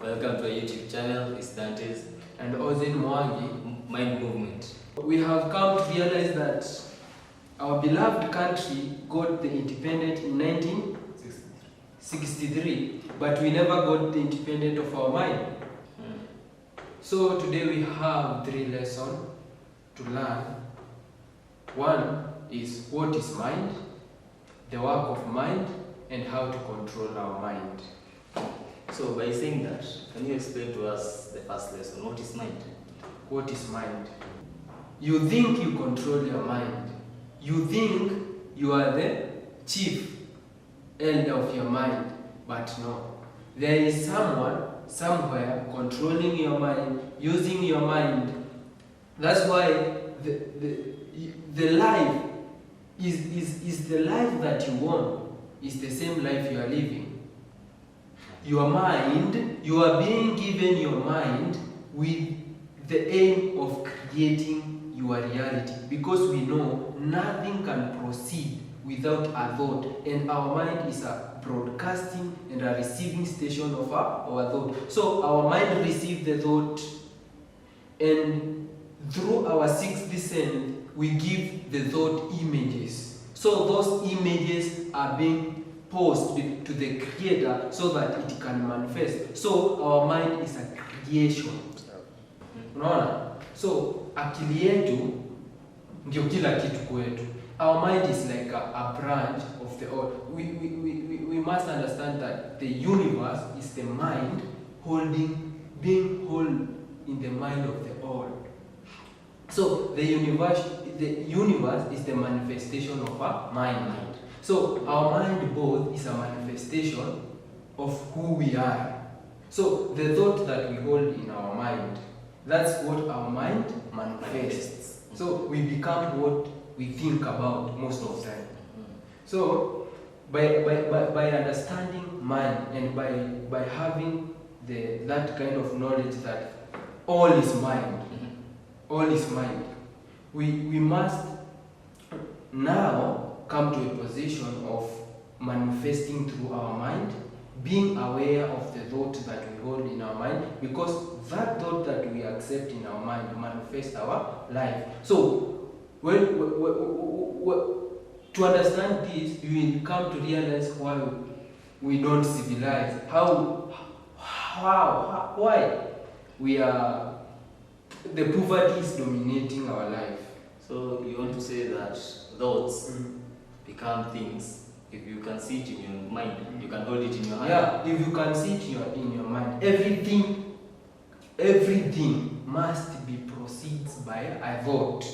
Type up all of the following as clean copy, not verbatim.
Welcome to our YouTube channel. It's Dantes and Ozin Mwangi. Mind Movement. We have come to realize that our beloved country got the independence in 1963, but we never got the independence of our mind. So today we have 3 lessons to learn. One is what is mind, the work of mind, and how to control our mind. So by saying that, can you explain to us the first lesson? What is mind? What is mind? You think you control your mind. You think you are the chief elder of your mind, but no. There is someone somewhere controlling your mind, using your mind. That's why the life is the life that you want, is the same life you are living. Your mind, you are being given your mind with the aim of creating your reality, because we know nothing can proceed without a thought, and our mind is a broadcasting and a receiving station of our thought. So our mind receives the thought, and through our sixth sense we give the thought images. So those images are being posed to the creator so that it can manifest. So our mind is a creation. Unaona? So akili yetu ndio kila kitu kwetu. Our mind is like a branch of the all. We must understand that the universe is the mind being held in the mind of the all. So the universe is the manifestation of our mind. So our mind both is a manifestation of who we are. So the thought that we hold in our mind, that's what our mind manifests. So we become what we think about most of the time. So by understanding mind, and by having that kind of knowledge that all is mind, all is mind, we must now come to a position of manifesting through our mind, being aware of the thought that we hold in our mind, because that thought that we accept in our mind manifests our life. So to understand this, you will come to realize why we don't civilize, why we are, the poverty is dominating our life. So you want to say that thoughts become things. If you can see it in your mind, you can hold it in your hand. Yeah, if you can see it in your mind, everything must be proceeds by a thought.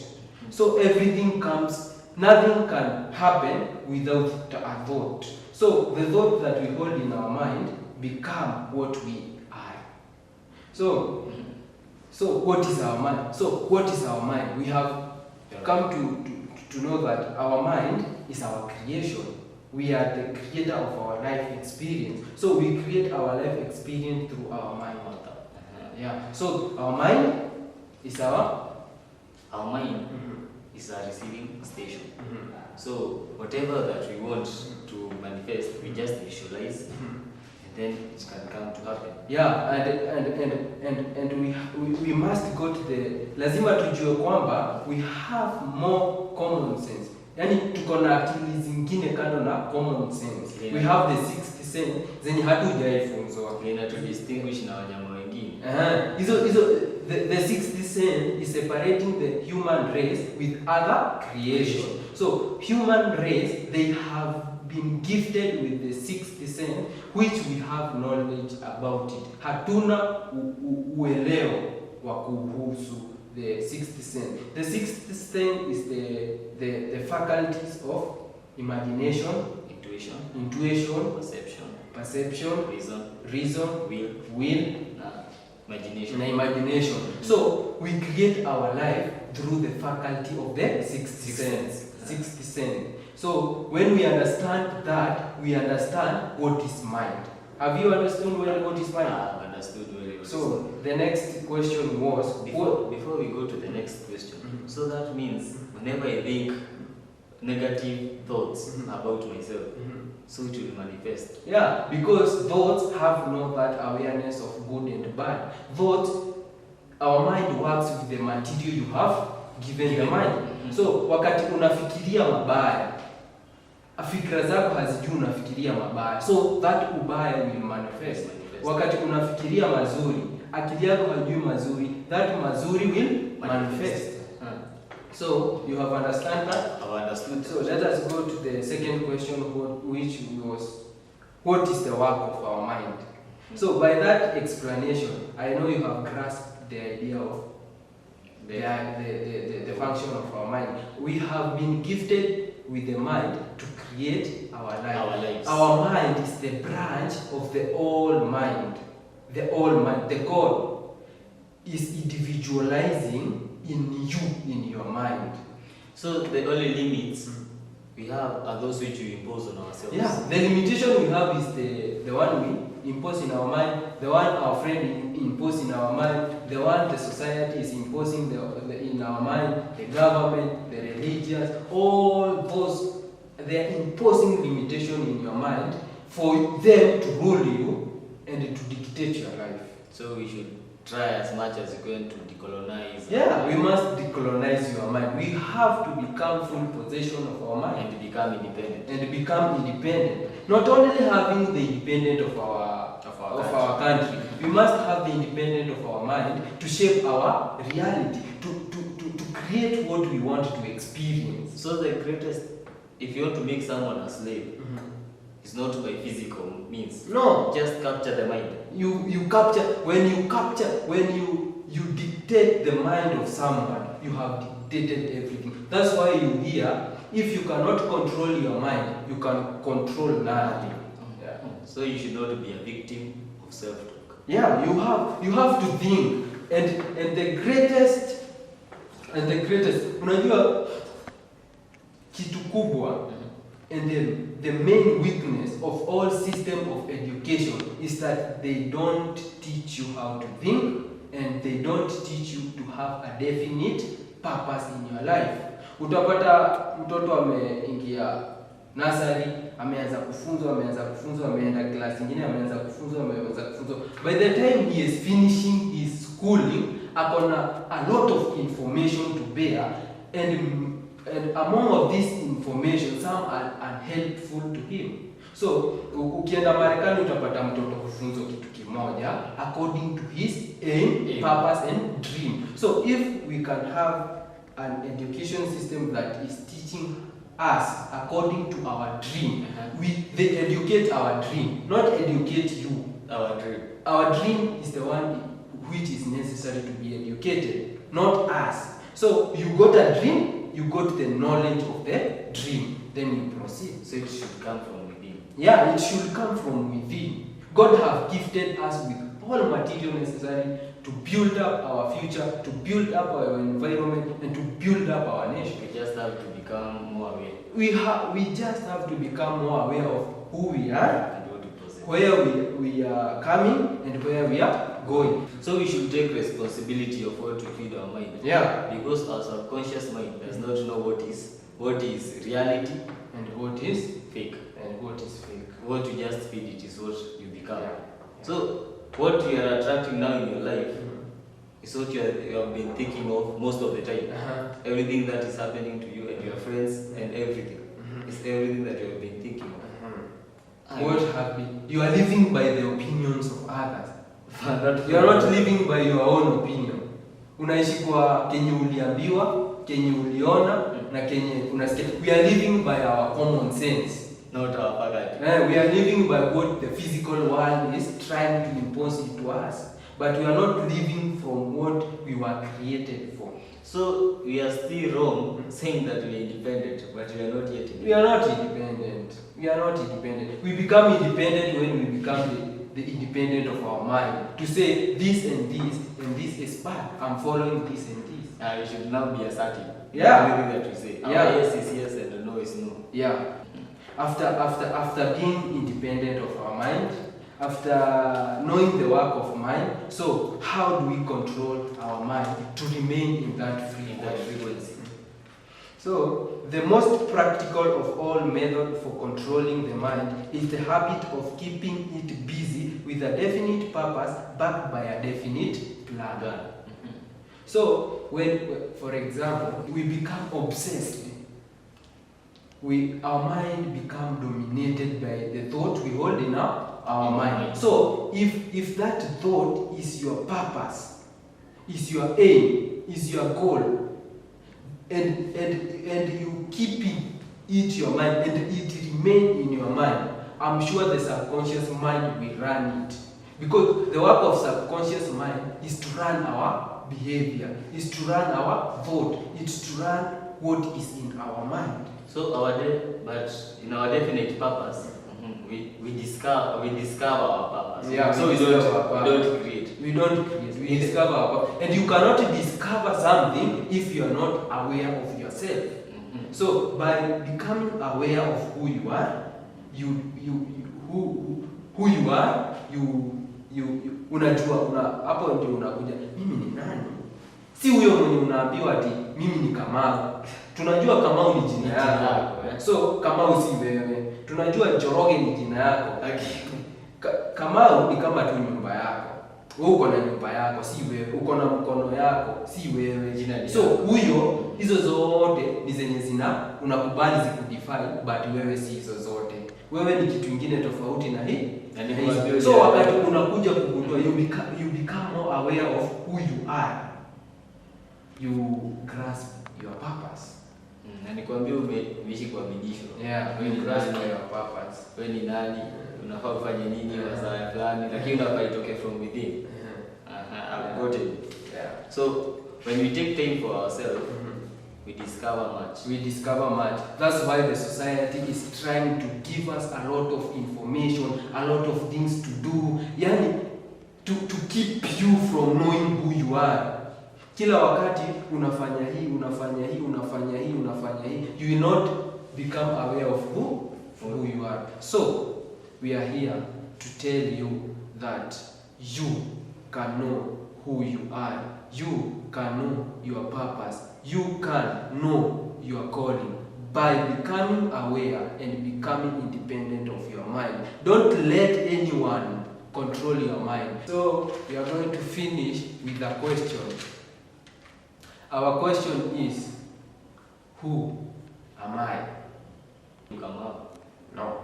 So everything comes, nothing can happen without a thought. So the thought that we hold in our mind become what we are. So what is our mind? So what is our mind? We have come to know that our mind is our creation. We are the creator of our life experience. So we create our life experience through our mind. Yeah. So our mind is our mind is a receiving station. So whatever that we want to manifest, we just visualize, and then it can come to happen. Yeah, and we must go to the, lazima tujue kwamba we have more common sense. Yani tuko na akili zingine kando na common sense. We have the sixth sense zenye hatujaifunzwa. Ina to distinguish na wanyama wengine. The sixth sense is separating the human race with other creation. So human race, they have been gifted with the sixth sense, which we have knowledge about it. Hatuna uelewa wa kuhusu the sixth sense. The sixth sense is the faculties of imagination, intuition, perception, reason, will, imagination. So we create our life through the faculty of the sixth sense. So when we understand that, we understand what is mind. Have you understood well what is mind? I've understood well. So the next question was, before we go to the next question, so that means whenever I think negative thoughts about myself, so it will manifest. Yeah, because thoughts have no that awareness of good and bad. Thoughts, our mind works with the material you have given the mind. So wakati unafikiria mabaya, fikra zako hazijui unafikiria mabaya, so that ubaya will manifest. Wakati unafikiria mazuri, akili yako hajui mazuri, that mazuri will manifest. So you have understand that? I've understood. So let us go to the second question, which was, what is the work of our mind? So by that explanation, I know you have grasped the idea of the function of our mind. We have been gifted with the mind to create our lives. Our mind is the branch of the all mind. The all mind. The God is individualizing in you, in your mind. So the only limits we have are those which we impose on ourselves. Yeah, the limitation we have is the one we impose in our mind, the one our friend impose in our mind, the one the society is imposing in our mind, the government, the religions, all those, they are imposing limitation in your mind for them to rule you and to dictate your life. So we should try as much as we can to decolonize. Yeah, we must decolonize your mind. We have to become full possession of our mind. And become independent. And become independent. Not only having the independent of our country, we must have the independent of our mind to shape our reality, to create what we want to experience. So the greatest, if you want to make someone a slave, it's not by physical means. No. Just capture the mind. You capture, when you dictate the mind of someone, you have dictated everything. That's why you hear, if you cannot control your mind, you can control nothing. Yeah. So you should not be a victim of self-talk. Yeah, you have to think, and the greatest, unajua kitu kubwa, and the main weakness of all system of education is that they don't teach you how to think, and they don't teach you to have a definite purpose in your life. Utapata mtoto ameingia nursery, ameanza kufunzwa, ameenda class nyingine, ameanza kufunzwa. By the time he is finishing his schooling, akona a lot of information to bear, and among of this information, some are unhelpful to him. So ukienda Marekani utapata mtoto kufunzwa kitu kimoja according to his aim, purpose and dream. So if we can have an education system that is teaching us according to our dream, they educate our dream, not educate you. Our dream is the one which is necessary to be educated, not us. So you got a dream, you got the knowledge of the dream, then you proceed. So it should come from within. Yeah, it should come from within. God have gifted us with all material necessary to build up our future, to build up our environment, and to build up our nation. We just have to become more aware. We just have to become more aware of who we are, And what we possess. where we are coming, and where we are going. So we should take responsibility of what we feed our mind. Yeah. Because our subconscious mind does not know what is reality And what is fake. and what is fake. What you just feed it is what you become. Yeah. So what you are attracting now in your life is what you have been thinking of most of the time. Everything that is happening to you and your friends and everything. It's everything that you have been thinking of. What have been? You are living by the opinions of others. You are not living by your own opinion. Unaishi kwa kenye uliambiwa, kenye uliona, na kenye unasikia. We are living by our common sense. Not our faculty. We are living by what the physical world is trying to impose into us. But we are not living from what we were created for. So we are still wrong saying that we are independent, but we are not yet independent. We are not independent. We are not independent. We become independent when we become the independent of our mind. To say this and this is bad. I'm following this and this. We should now be assertive. Yeah. Everything that we say. Yeah. Yes is yes and no is no. Yeah. After being independent of our mind, after knowing the work of mind, so how do we control our mind to remain in that frequency? So, the most practical of all methods for controlling the mind is the habit of keeping it busy with a definite purpose backed by a definite plan. So, for example, we become obsessed, our mind become dominated by the thought we hold in our mind. So, if that thought is your purpose, is your aim, is your goal, and you keeping it your mind and it remain in your mind, I'm sure the subconscious mind will run it, because the work of subconscious mind is to run our behavior, is to run our thought, it's to run what is in our mind. So but in our definite purpose, we discover our purpose. Yeah, so we don't create. We discover our purpose. And you cannot discover something if you are not aware of yourself. So by becoming aware of who you are, unajua hapo ndio unakuja, mimi ni nani? Si huyo mwenye unaambiwa ati mimi ni Kamau. Tunajua Kamau ni jina yako. So Kamau si wewe. Tunajua Njoroge ni jina yako. Kamau ni kama tu nyumba yako. Wewe uko na nyumba yako, si wewe. Uko na mkono yako, si wewe. Jina. So huyo, hizo zote ni zenye unakubali zikudefine, but wewe si hizo zote. Wewe ni kitu kingine tofauti na hii. So wakati unakuja kugundua, you become more aware of who you are. You grasp your purpose. Na nikwambia umeishi kwa bidisho. Yeah, you grasp your purpose. Wewe ni nani? Unafaa ufanye nini wasaa fulani, lakini unafaa itoke from within. I've got it. Yeah. So when we take time for ourselves, we discover much. That's why the society is trying to give us a lot of information, a lot of things to do. Yani to keep you from knowing who you are. Kila wakati unafanya hii, you will not become aware of who you are. So we are here to tell you that you can know who you are. You can know your purpose. You can know your calling by becoming aware and becoming independent of your mind. Don't let anyone control your mind. So we are going to finish with a question. Our question is, who am I? You come up. No.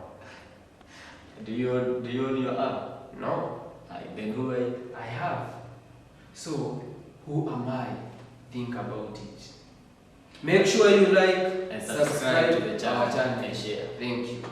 Do you own your arm? No. Then who are you? I have. So, who am I? Think about it. Make sure you like and subscribe to the channel and share. Thank you.